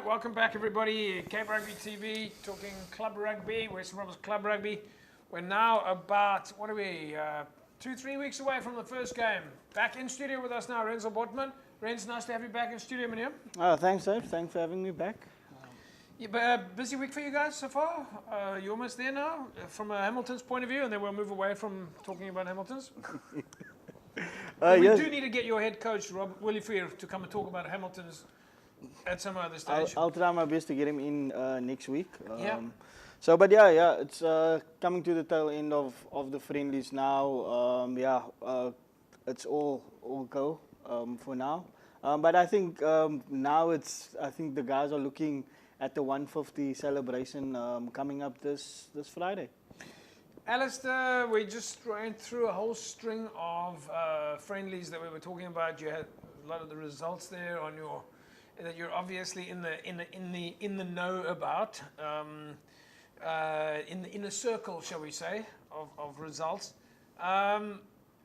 welcome back everybody. Cape Rugby TV, talking club rugby, Western Province Club Rugby. We're now about, 2-3 weeks away from the first game. Back in studio with us now, Renzo Botman. Renz, nice to have you back in studio, man. Thanks, Dave. Thanks for having me back. Busy week for you guys so far? You're almost there now, from a Hamilton's point of view, and then we'll move away from talking about Hamilton's. We do need to get your head coach, Rob Willifeer, to come and talk about Hamilton's at some other stage. I'll try my best to get him in next week. Yeah. It's coming to the tail end of the friendlies now. It's all go for now. But I think now I think the guys are looking at the 150 celebration coming up this Friday. Alistair, we just went through a whole string of friendlies that we were talking about. You had a lot of the results there on your that you're obviously in the know about, in the circle, shall we say, of results.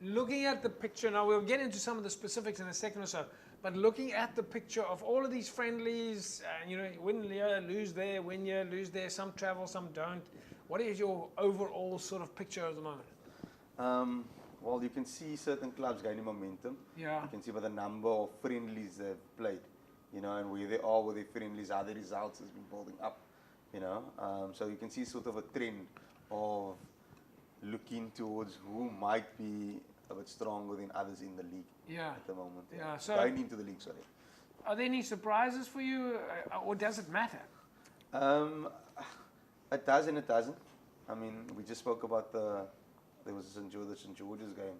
Looking at the picture now, we'll get into some of the specifics in a second or so. But looking at the picture of all of these friendlies, win here, lose there, win here, lose there. Some travel, some don't. What is your overall sort of picture at the moment? Well, you can see certain clubs gaining momentum. Yeah. You can see by the number of friendlies they've played, and where they are with their friendlies, how the results has been building up, So you can see sort of a trend of looking towards who might be a bit stronger than others in the league at the moment. Yeah. So going into the league, sorry. Are there any surprises for you, or does it matter? It does and it doesn't. I mean, we just spoke about there was the St. George's game.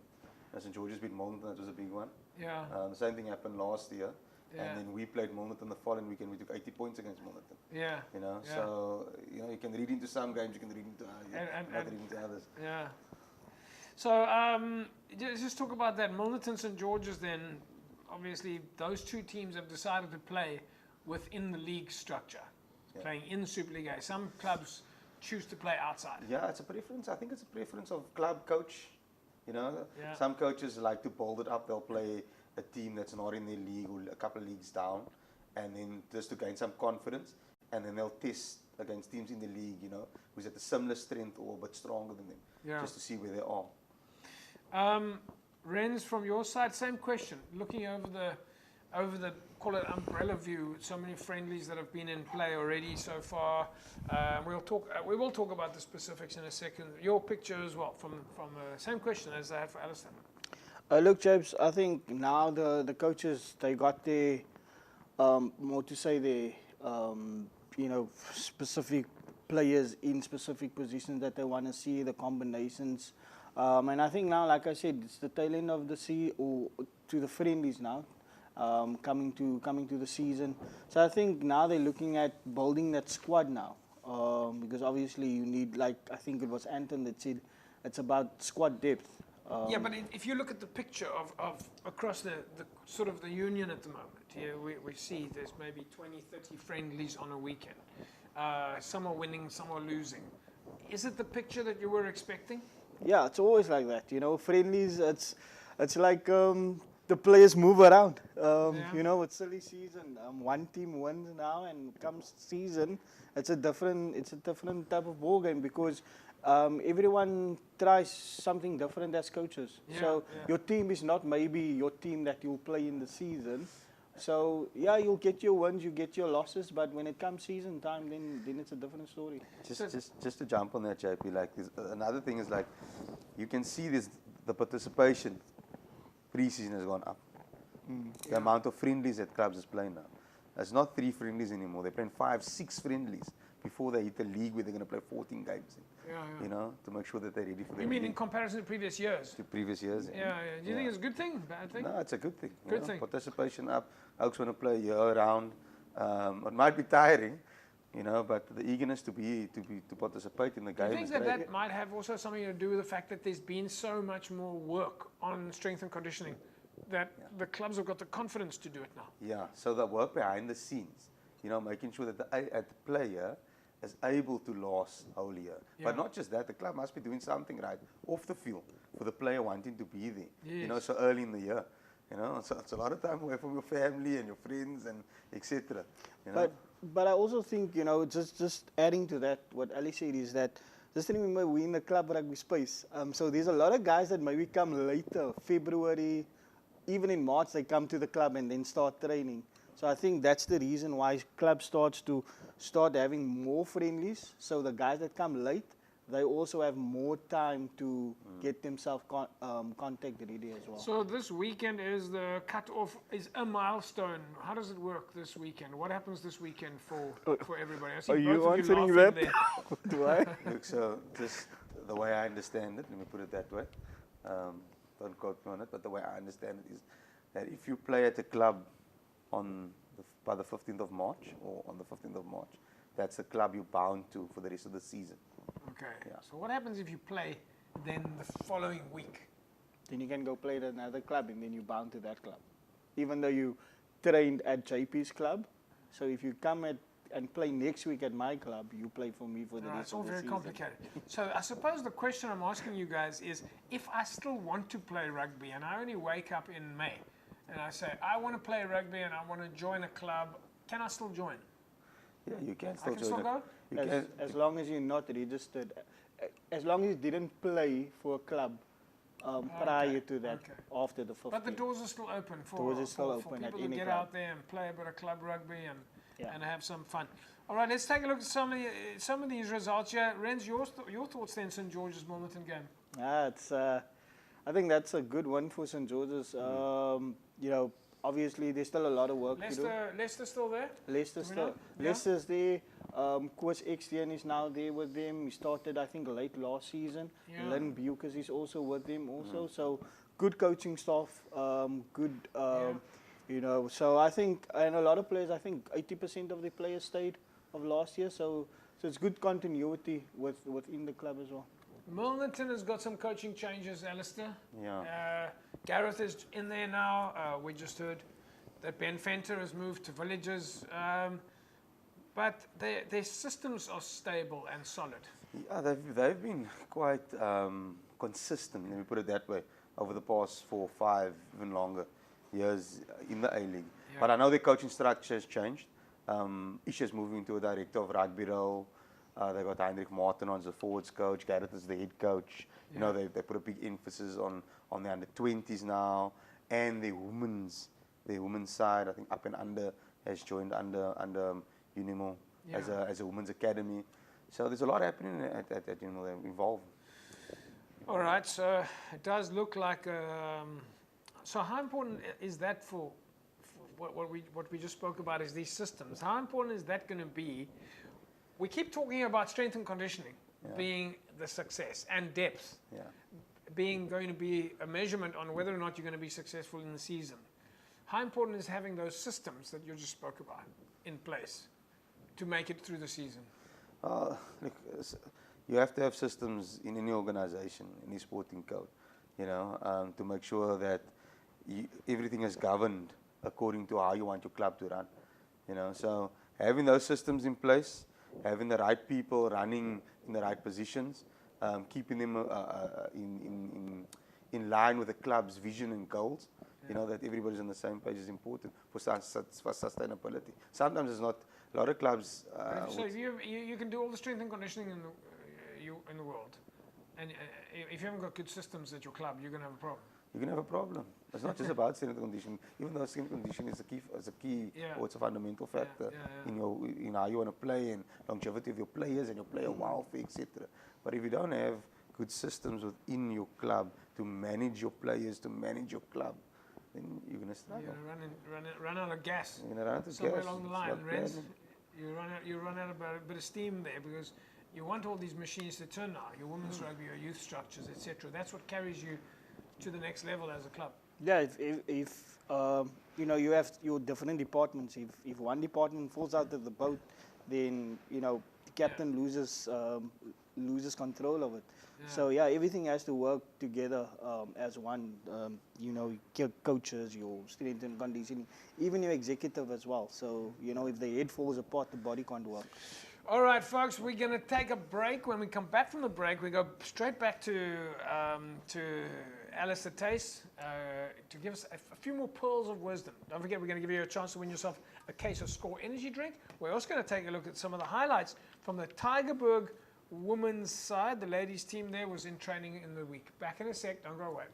St. George's beat Milton, that was a big one. Yeah. The same thing happened last year. Yeah. And then we played Milton the following weekend. We took 80 points against Milton. Yeah. So you can read into some games, you can read into not read into others. Yeah. So just talk about that. Milton St. George's then, obviously those two teams have decided to play within the league structure, playing in the Super League A. Some clubs choose to play outside. Yeah, it's a preference. I think it's a preference of club coach. Some coaches like to build it up. They'll play a team that's not in their league or a couple of leagues down, and then just to gain some confidence, and then they'll test against teams in the league, who's at a similar strength or a bit stronger than them, just to see where they are. Renz, from your side, same question. Looking over the call it umbrella view, so many friendlies that have been in play already so far. We will talk about the specifics in a second. Your picture as well, from same question as I had for Alistair. Look, James, I think now the coaches, they got their more to say their specific players in specific positions that they want to see, the combinations. And I think now, like I said, it's the tail end of the to the friendlies now, coming to the season. So I think now they're looking at building that squad now, because obviously you need, like I think it was Anton that said, it's about squad depth. But if you look at the picture of across the sort of the union at the moment, here we see there's maybe 20, 30 friendlies on a weekend. Some are winning, some are losing. Is it the picture that you were expecting? Yeah, it's always like that. Friendlies, it's like the players move around. It's silly season. One team wins now, and comes season, it's a different type of ball game, because everyone tries something different as coaches. Your team is not maybe your team that you'll play in the season. So you'll get your wins, you get your losses, but when it comes season time, then it's a different story. Just to jump on that, JP, like another thing is, like, you can see the participation pre-season has gone up. The amount of friendlies that clubs is playing now. It's not 3 friendlies anymore. They're playing 5, 6 friendlies before they hit the league where they're going to play 14 games. To make sure that they're ready for the league. You mean in comparison to previous years? To previous years. Do you think it's a good thing, bad thing? No, it's a good thing. Good thing. Participation up. Oaks want to play year round. It might be tiring, but the eagerness to participate in the game. Do you think that might have also something to do with the fact that there's been so much more work on strength and conditioning, that the clubs have got the confidence to do it now? Yeah. So the work behind the scenes, making sure that the player is able to last whole year. But not just that, the club must be doing something right off the field for the player wanting to be there. So early in the year. You know, so it's a lot of time away from your family and your friends and etc. You know? But I also think, you know, just adding to that, what Ali said is that, just remember, we're in the club rugby space. So there's a lot of guys that maybe come later, February, even in March, they come to the club and then start training. So I think that's the reason why club start having more friendlies. So the guys that come late, they also have more time to get themselves contact ready as well. So this weekend is the cut-off, is a milestone. How does it work this weekend? What happens this weekend for everybody? I see Are both you of answering you that? laughing there. Do I? Look, so just the way I understand it, let me put it that way. Don't quote me on it, but the way I understand it is that if you play at a club by the 15th of March or on the 15th of March, that's the club you're bound to for the rest of the season. Okay. Yeah. So what happens if you play then the following week? Then you can go play at another club and then you're bound to that club. Even though you trained at JP's club. So if you come and play next week at my club, you play for me for the rest It's all of the very season. complicated. So I suppose the question I'm asking you guys is, if I still want to play rugby and I only wake up in May and I say, I want to play rugby and I want to join a club, can I still join? Yeah, you can I still can join still it. go? You can, As long as you're not registered, as long as you didn't play for a club prior to that, okay. after the 15th. But the doors are still open for, Doors are still for open at people to any get club. out there and play a bit of club rugby Yeah. and have some fun. All right, let's take a look at some of these results here. Renz, your thoughts then, St. George's Milnerton game? I think that's a good one for St. George's. You know, obviously there's still a lot of work to do. Leicester still there? Leicester's Do we know? still, Yeah. Leicester's there. Coach Extian is now there with them. He started, I think, late last season. Yeah. Lynn Bukers is also with them also. So good coaching staff, good, you know. So I think, and a lot of players, I think 80% of the players stayed of last year. So it's good continuity within the club as well. Milnerton has got some coaching changes, Alistair. Yeah. Gareth is in there now. We just heard that Ben Fenter has moved to Villagers. But their systems are stable and solid. Yeah, they've been quite consistent, let me put it that way, over the past 4, 5, even longer years in the A-League. Yeah. But I know their coaching structure has changed. Isha's moving into a director of rugby role. They got Heinrich Martin as the forwards coach. Gareth is the head coach. You know, they put a big emphasis on the under-20s now, and the women's side. I think Up and Under has joined under Unimo as a women's academy. So there's a lot happening at Unimo. They're involved. All right, so it does look like. So how important is that for what we just spoke about? Is these systems? How important is that going to be? We keep talking about strength and conditioning being the success, and depth being going to be a measurement on whether or not you're going to be successful in the season. How important is having those systems that you just spoke about in place to make it through the season? Look, you have to have systems in any organization, any sporting code, you know, to make sure that everything is governed according to how you want your club to run, you know. So having those systems in place, having the right people running in the right positions, keeping them in line with the club's vision and goals, you know, that everybody's on the same page is important for sustainability. Sometimes it's not. A lot of clubs. So if you can do all the strength and conditioning in the world, and if you haven't got good systems at your club, you're going to have a problem. You're going to have a problem. It's not just about strength and conditioning. Even though strength and conditioning is a key or it's a fundamental factor in how you want to play and longevity of your players and your player welfare, etc. But if you don't have good systems within your club to manage your players, to manage your club, then you're going to struggle. You're going to run out of gas. You're going to run out of somewhere gas. along the line. You run out of a bit of steam there because you want all these machines to turn now. Your women's rugby, your youth structures, etc. That's what carries you to the next level as a club. Yeah, if you know, you have your different departments. If one department falls out of the boat, then you know the captain loses control of it. So yeah, everything has to work together as one. You know, coaches, your strength and conditioning, even your executive as well. So you know, if the head falls apart, the body can't work. All right, folks, we're going to take a break. When we come back from the break, we go straight back to Alistair Tace to give us a few more pearls of wisdom. Don't forget, we're going to give you a chance to win yourself a case of Score Energy drink. We're also going to take a look at some of the highlights from the Tygerberg women's side. The ladies team there was in training in the week. Back in a sec, don't go away.